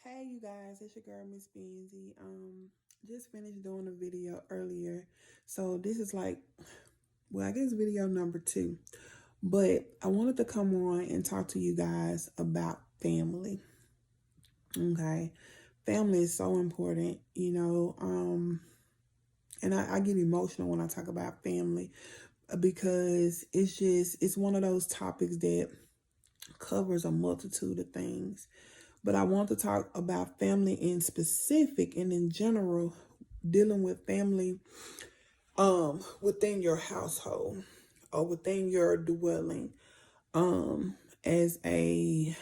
Hey you guys, it's your girl Miss Beansy. Just finished doing a video earlier. So this is like, well, I guess video number 2. But I wanted to come on and talk to you guys about family. Okay. Family is so important, and I get emotional when I talk about family because it's one of those topics that covers a multitude of things. But I want to talk about family in specific and in general, dealing with family within your household or within your dwelling, um as a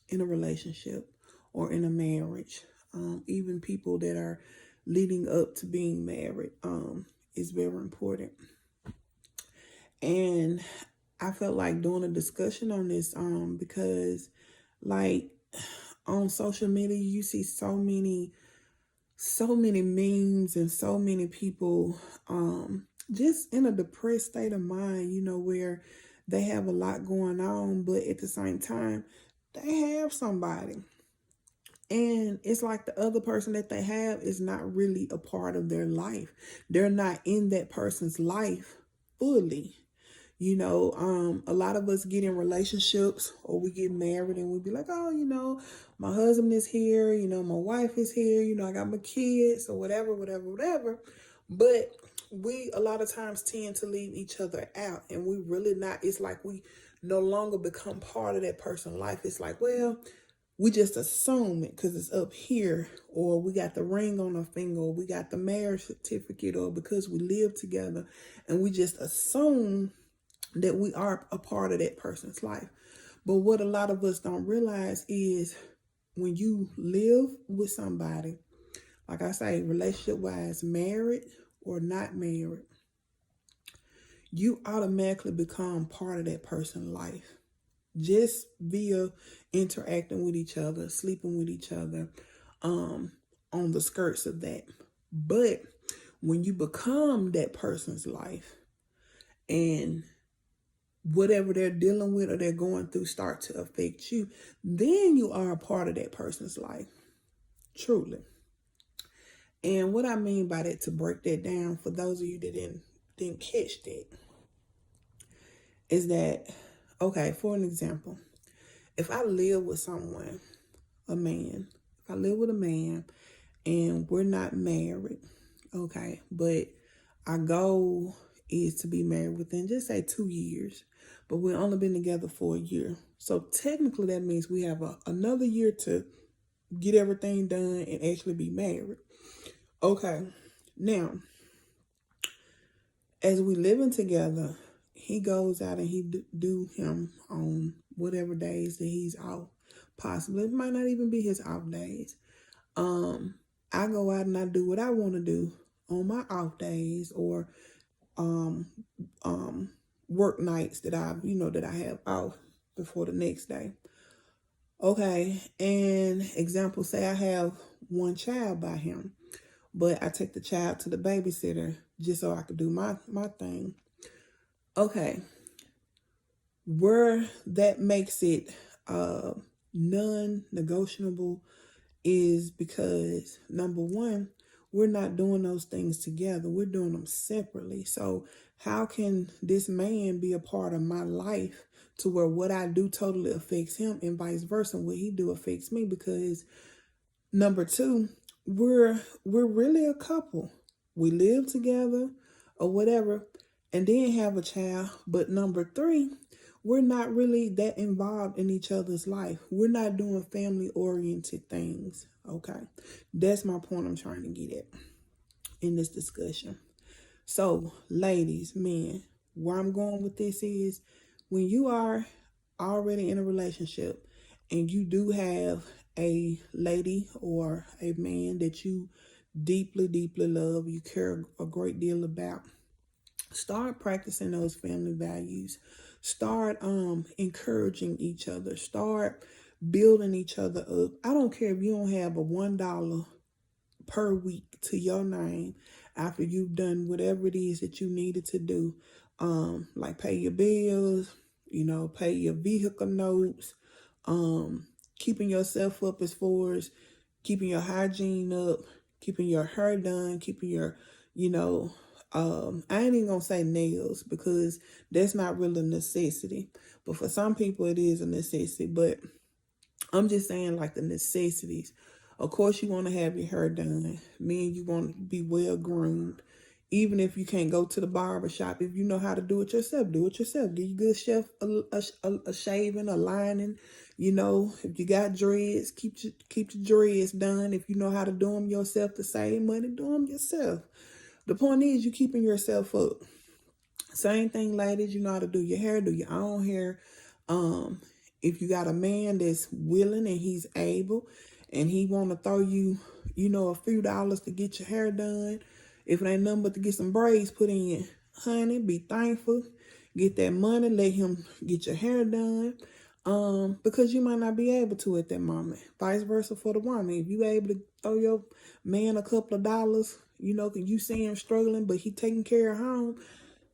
in a relationship or in a marriage. Even people that are leading up to being married is very important. And I felt like doing a discussion on this because like on social media you see so many memes and so many people just in a depressed state of mind, where they have a lot going on, but at the same time they have somebody, and it's like the other person that they have is not really a part of their life. They're not in that person's life fully. A lot of us get in relationships or we get married and we be like, oh, my husband is here, my wife is here, I got my kids or whatever, whatever, whatever. But we a lot of times tend to leave each other out, and we really not, it's like we no longer become part of that person's life. It's like, well, we just assume it because it's up here, or we got the ring on our finger, or we got the marriage certificate, or because we live together, and we just assume that we are a part of that person's life. But what a lot of us don't realize is when you live with somebody, like I say, relationship wise, married or not married, you automatically become part of that person's life just via interacting with each other, sleeping with each other, on the skirts of that. But when you become that person's life and whatever they're dealing with or they're going through start to affect you, then you are a part of that person's life, truly. And what I mean by that, to break that down for those of you that didn't catch that, is that, okay, for an example, if I live with someone, a man, if I live with a man and we're not married, okay, but our goal is to be married within, just say, 2 years, but we've only been together for a year. So technically that means we have another year to get everything done and actually be married. Okay, now, as we living together, he goes out and he do him on whatever days that he's off. Possibly, it might not even be his off days. I go out and I do what I want to do on my off days, or um, work nights that I have off before the next day. Okay, and example, say I have one child by him, but I take the child to the babysitter just so I could do my thing. Okay, where that makes it non-negotiable is because, number one, we're not doing those things together. We're doing them separately. So how can this man be a part of my life to where what I do totally affects him and vice versa? What he do affects me, because number two, we're really a couple. We live together or whatever, and then have a child. But number three, we're not really that involved in each other's life. We're not doing family oriented things. Okay. That's my point I'm trying to get at in this discussion. So, ladies, men, where I'm going with this is, when you are already in a relationship and you do have a lady or a man that you deeply, deeply love, you care a great deal about, start practicing those family values. Start encouraging each other. Start building each other up. I don't care if you don't have a $1 per week to your name after you've done whatever it is that you needed to do, like pay your bills, pay your vehicle notes, keeping yourself up as far as keeping your hygiene up, keeping your hair done, keeping your, you know, I ain't even gonna say nails because that's not really a necessity. But for some people it is a necessity. But I'm just saying like the necessities. Of course you want to have your hair done. Men, you want to be well groomed. Even if you can't go to the barber shop, if you know how to do it yourself, do it yourself. Get your good chef a shaving, a lining. You know, if you got dreads, keep your dreads done. If you know how to do them yourself to save money, do them yourself. The point is you keeping yourself up. Same thing, ladies. You know how to do your hair, do your own hair. If you got a man that's willing and he's able and he want to throw you, you know, a few dollars to get your hair done, if it ain't nothing but to get some braids put in, honey, be thankful. Get that money, let him get your hair done. Because you might not be able to at that moment. Vice versa for the woman. If you able to throw your man a couple of dollars, you know, cause you see him struggling, but he taking care of home,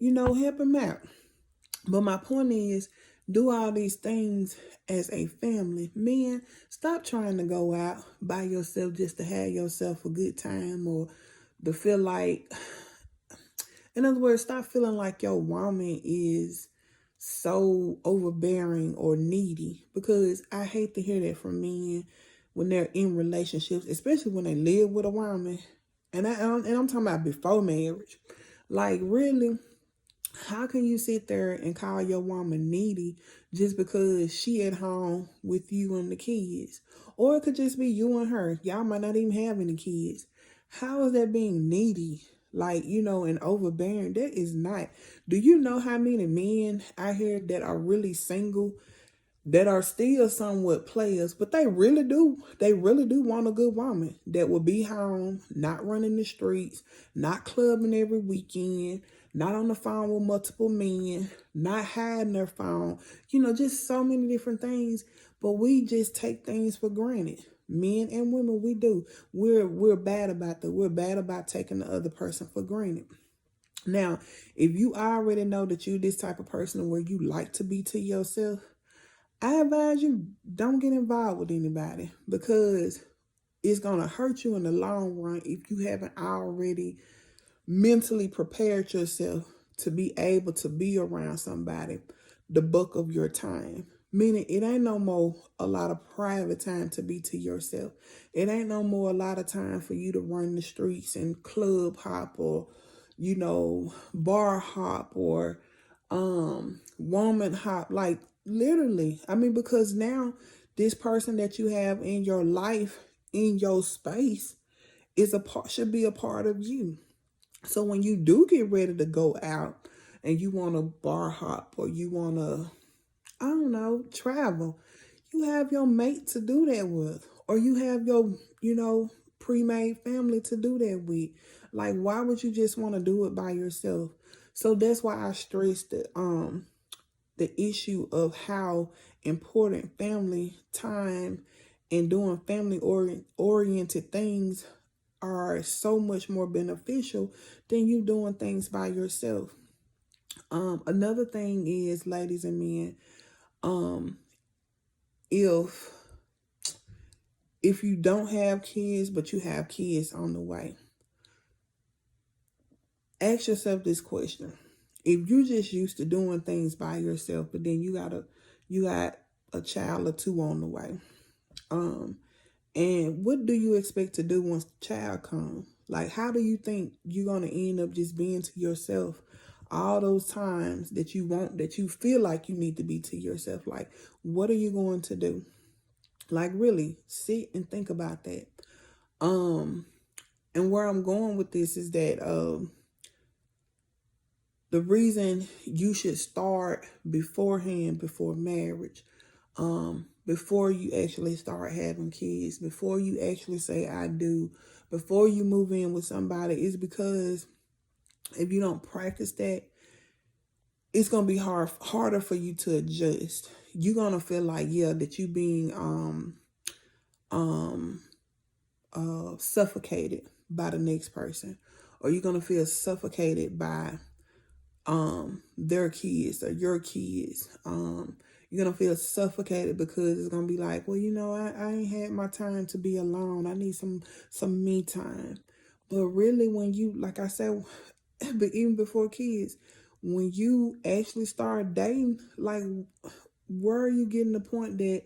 you know, help him out. But my point is, do all these things as a family. Men, stop trying to go out by yourself just to have yourself a good time or to feel like, in other words, stop feeling like your woman is so overbearing or needy, because I hate to hear that from men when they're in relationships, especially when they live with a woman. And I'm talking about before marriage. Like, really, how can you sit there and call your woman needy just because she at home with you and the kids? Or it could just be you and her. Y'all might not even have any kids. How is that being needy? Like, you know, and overbearing? That is not. Do you know how many men out here that are really single, that are still somewhat players, but they really do want a good woman that will be home, not running the streets, not clubbing every weekend, not on the phone with multiple men, not hiding their phone, you know, just so many different things. But we just take things for granted. Men and women, we do. We're bad about that. We're bad about taking the other person for granted. Now, if you already know that you're this type of person where you like to be to yourself, I advise you don't get involved with anybody, because it's going to hurt you in the long run if you haven't already mentally prepared yourself to be able to be around somebody the bulk of your time. Meaning it ain't no more a lot of private time to be to yourself. It ain't no more a lot of time for you to run the streets and club hop or, you know, bar hop or woman hop. Like, literally, I mean, because now this person that you have in your life, in your space, should be a part of you. So when you do get ready to go out and you want to bar hop or you want to, I don't know, travel, you have your mate to do that with, or you have your, you know, pre-made family to do that with. Like, why would you just want to do it by yourself? So that's why I stress the issue of how important family time and doing family oriented things are so much more beneficial than you doing things by yourself. Another thing is, ladies and men, if you don't have kids but you have kids on the way, ask yourself this question. If you just used to doing things by yourself, but then you got a child or two on the way, and what do you expect to do once the child comes? Like, how do you think you're going to end up just being to yourself all those times that you feel like you need to be to yourself? Like, what are you going to do? Like, really sit and think about that. And where I'm going with this is that the reason you should start beforehand, before marriage, before you actually start having kids, before you actually say I do, before you move in with somebody, is because if you don't practice that, it's gonna be harder for you to adjust. You're gonna feel like, yeah, that you being suffocated by the next person, or you're gonna feel suffocated by their kids or your kids. You're gonna feel suffocated because it's gonna be like, well, I ain't had my time to be alone. I need some me time. But really, when you, like I said, but even before kids, when you actually start dating, like, where are you getting the point that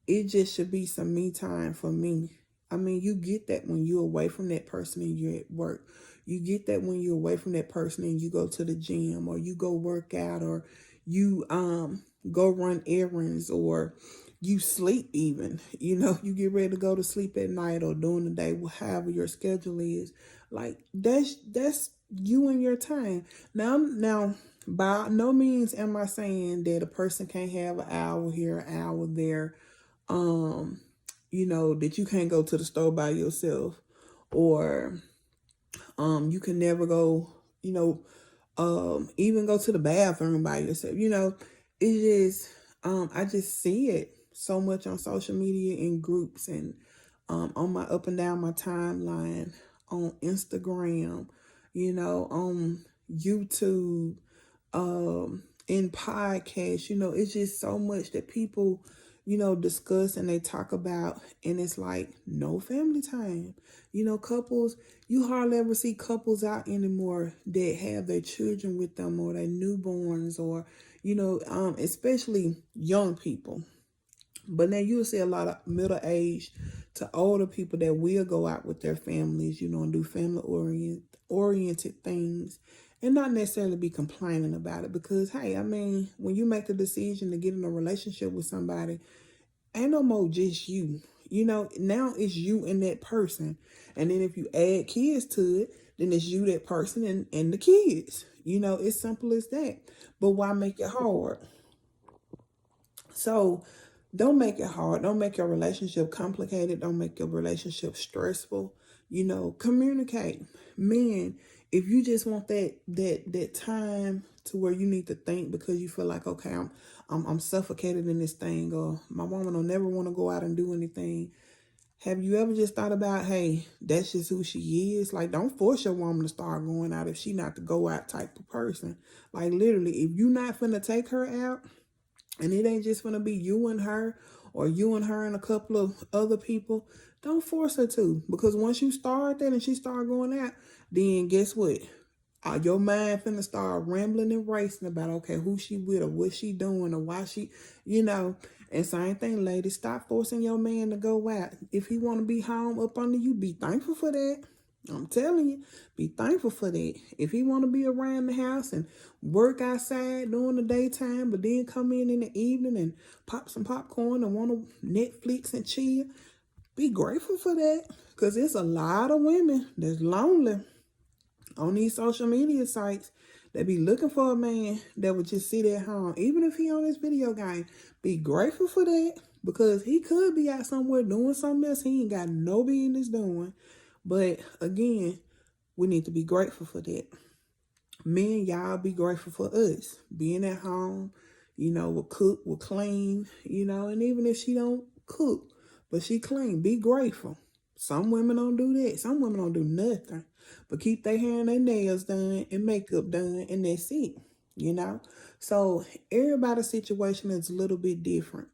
it just should be some me time for me? I mean, you get that when you're away from that person and you're at work. You get that when you're away from that person and you go to the gym, or you go work out, or you go run errands, or you sleep even. You get ready to go to sleep at night or during the day, however your schedule is. Like, that's you and your time. Now, by no means am I saying that a person can't have an hour here, an hour there, um that you can't go to the store by yourself, or you can never go, even go to the bathroom by yourself. It just, I just see it so much on social media, in groups, and on my up and down my timeline, on Instagram, on YouTube, in podcasts. It's just so much that people, discuss and they talk about, and it's like no family time. Couples, you hardly ever see couples out anymore that have their children with them, or their newborns, or especially young people. But now you'll see a lot of middle-aged to older people that will go out with their families, and do family oriented things, and not necessarily be complaining about it. Because, hey, I mean, when you make the decision to get in a relationship with somebody, ain't no more just you. Now it's you and that person. And then if you add kids to it, then it's you, that person, and the kids. It's simple as that. But why make it hard? So don't make it hard. Don't make your relationship complicated. Don't make your relationship stressful. Communicate. Men, if you just want that time to where you need to think because you feel like, okay, I'm suffocated in this thing, or my woman will never want to go out and do anything. Have you ever just thought about, hey, that's just who she is? Like, don't force your woman to start going out if she not the go out type of person. Like, literally, if you not finna take her out, and it ain't just gonna be you and her, or you and her and a couple of other people, don't force her to. Because once you start that and she start going out, then guess what? Your mind finna start rambling and racing about, okay, who she with, or what she doing, or why she, you know. And same thing, ladies, stop forcing your man to go out. If he want to be home up under you, be thankful for that. I'm telling you, be thankful for that. If he want to be around the house and work outside during the daytime, but then come in the evening and pop some popcorn and want to Netflix and chill, be grateful for that. Because it's a lot of women that's lonely on these social media sites. They be looking for a man that would just sit at home. Even if he on his video game, be grateful for that. Because he could be out somewhere doing something else he ain't got no business doing. But again, we need to be grateful for that. Men, y'all be grateful for us. Being at home, we'll cook, we'll clean, and even if she don't cook, but she clean, be grateful. Some women don't do that. Some women don't do nothing but keep their hair and their nails done and makeup done, and that's it. So everybody's situation is a little bit different,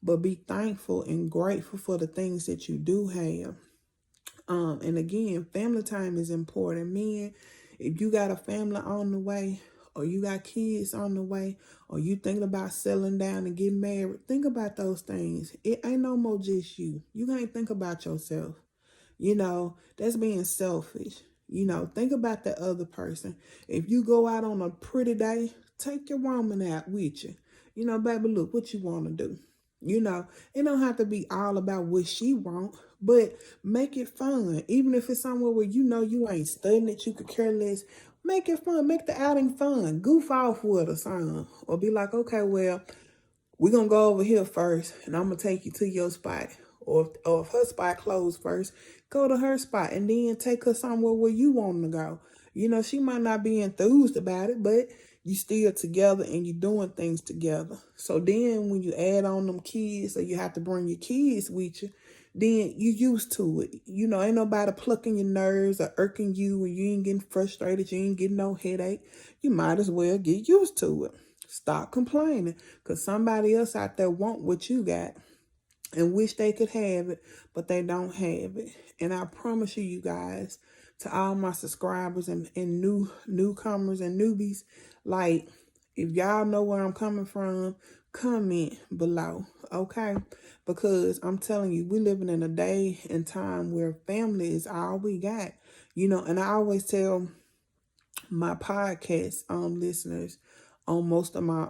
but be thankful and grateful for the things that you do have. And again, family time is important. Men, if you got a family on the way, or you got kids on the way, or you thinking about settling down and getting married, think about those things. It ain't no more just you. You can't think about yourself. That's being selfish. Think about the other person. If you go out on a pretty day, take your woman out with you. Baby, look what you want to do. It don't have to be all about what she want, but make it fun. Even if it's somewhere where you ain't studying it, you could care less. Make it fun. Make the outing fun. Goof off with her, son. Or be like, okay, well, we're going to go over here first, and I'm going to take you to your spot. Or if her spot closed first, go to her spot, and then take her somewhere where you want to go. She might not be enthused about it, but you still together and you doing things together. So then when you add on them kids, or you have to bring your kids with you, then you used to it. Ain't nobody plucking your nerves or irking you, and you ain't getting frustrated, you ain't getting no headache. You might as well get used to it. Stop complaining, because somebody else out there want what you got and wish they could have it, but they don't have it. And I promise you, you guys, to all my subscribers and newcomers and newbies, like, if y'all know where I'm coming from, comment below, okay? Because I'm telling you, we're living in a day and time where family is all we got, you know. And I always tell my podcast listeners on most of my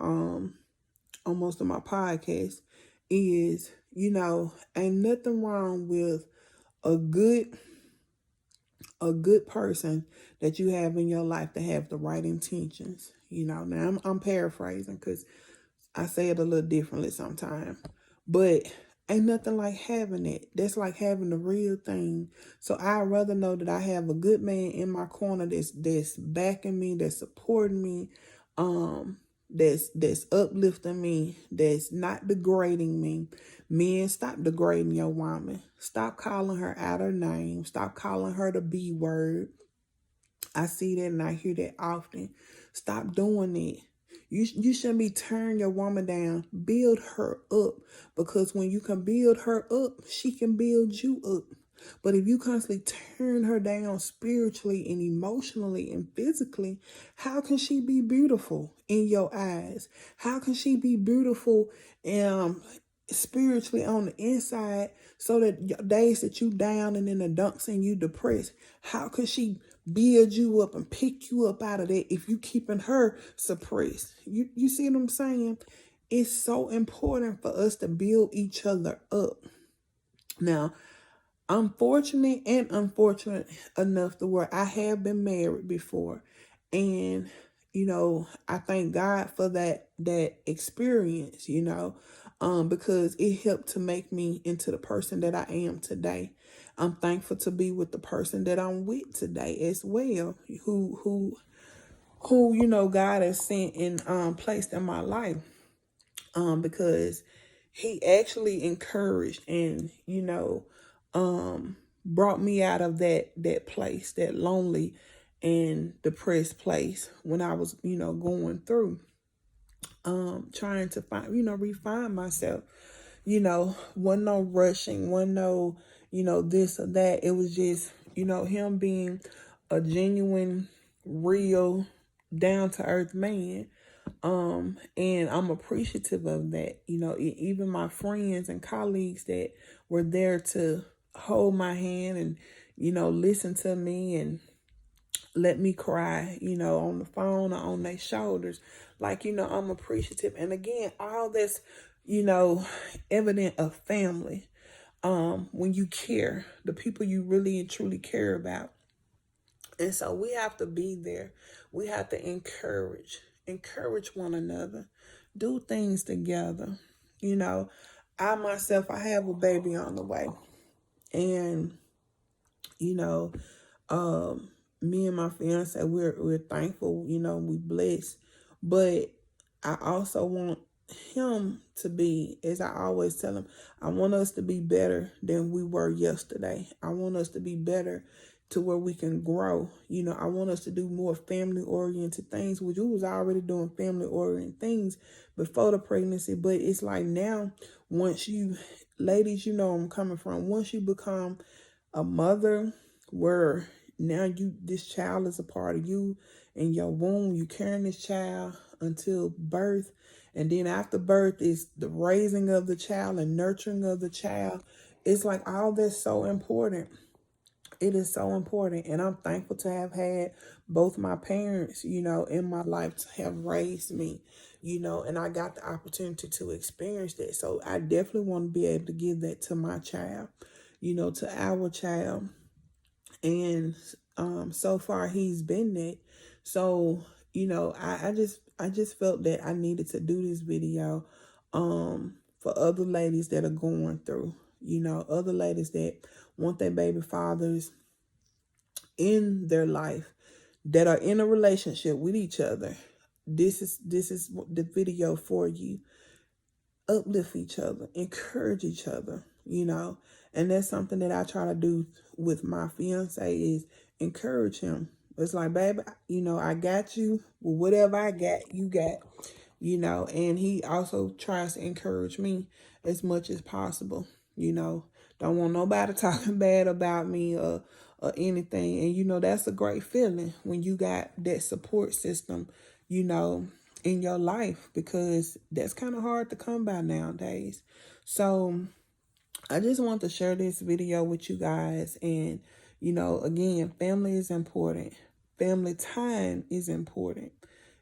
podcasts is, you know, ain't nothing wrong with a good person that you have in your life to have the right intentions. You know, now I'm paraphrasing because I say it a little differently sometimes, but ain't nothing like having it. That's like having the real thing. So I'd rather know that I have a good man in my corner that's backing me, that's supporting me, that's uplifting me, that's not degrading me. Men, stop degrading your woman. Stop calling her out her name. Stop calling her the B word. I see that and I hear that often. Stop doing it. You shouldn't be tearing your woman down. Build her up, because when you can build her up, she can build you up. But if you constantly turn her down spiritually and emotionally and physically, how can she be beautiful in your eyes? How can she be beautiful spiritually on the inside, so that days that you down and in the dumps and you depressed, how can she build you up and pick you up out of that if you keeping her suppressed? You see what I'm saying? It's so important for us to build each other up. Now, I'm fortunate and unfortunate enough to where I have been married before. And, you know, I thank God for that experience, you know, because it helped to make me into the person that I am today. I'm thankful to be with the person that I'm with today as well, who you know, God has sent and placed in my life. Because he actually encouraged and, you know, brought me out of that place, that lonely and depressed place when I was, you know, going through, trying to find, you know, refine myself. You know, wasn't no rushing, wasn't no, you know, this or that. It was just, you know, him being a genuine, real, down to earth man. And I'm appreciative of that. You know, even my friends and colleagues that were there to hold my hand and, you know, listen to me and let me cry, you know, on the phone or on their shoulders. Like, you know, I'm appreciative. And again, all this, you know, evident of family. When you care, the people you really and truly care about. And so we have to be there. We have to encourage one another, do things together. You know, I myself, I have a baby on the way. And, you know, me and my fiance, we're thankful, you know, we blessed. But I also want him to be, as I always tell him, I want us to be better than we were yesterday. I want us to be better to where we can grow. You know, I want us to do more family-oriented things, which we was already doing family-oriented things before the pregnancy. But it's like now, once you, ladies, you know I'm coming from, once you become a mother, where now this child is a part of you in your womb, you carrying this child until birth. And then after birth is the raising of the child and nurturing of the child. It's like all that's so important. It is so important. And I'm thankful to have had both my parents, you know, in my life to have raised me, you know, and I got the opportunity to experience that. So I definitely want to be able to give that to my child, you know, to our child. And so far he's been that. So, you know, I just felt that I needed to do this video for other ladies that are going through, you know, other ladies that want their baby fathers in their life, that are in a relationship with each other. This is the video for you. Uplift each other, encourage each other, you know. And that's something that I try to do with my fiance, is encourage him. It's like, baby, you know, I got you. Well, whatever I got, you got. you know, and he also tries to encourage me as much as possible, you know. Don't want nobody talking bad about me or anything. And, you know, that's a great feeling when you got that support system, you know, in your life, because that's kind of hard to come by nowadays. So I just want to share this video with you guys. And, you know, again, family is important. Family time is important.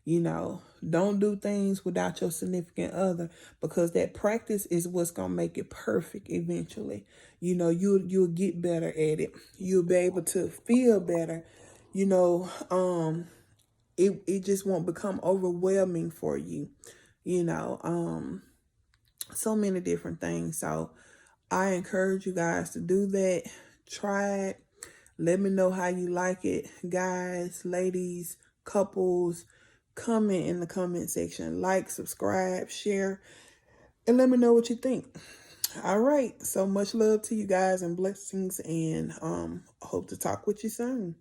You know, don't do things without your significant other, because that practice is what's going to make it perfect eventually. You know, you'll get better at it. You'll be able to feel better. You know, it just won't become overwhelming for you. You know, so many different things. So I encourage you guys to do that. Try it. Let me know how you like it. Guys, ladies, couples, comment in the comment section. Like, subscribe, share, and let me know what you think. All right. So much love to you guys and blessings, and hope to talk with you soon.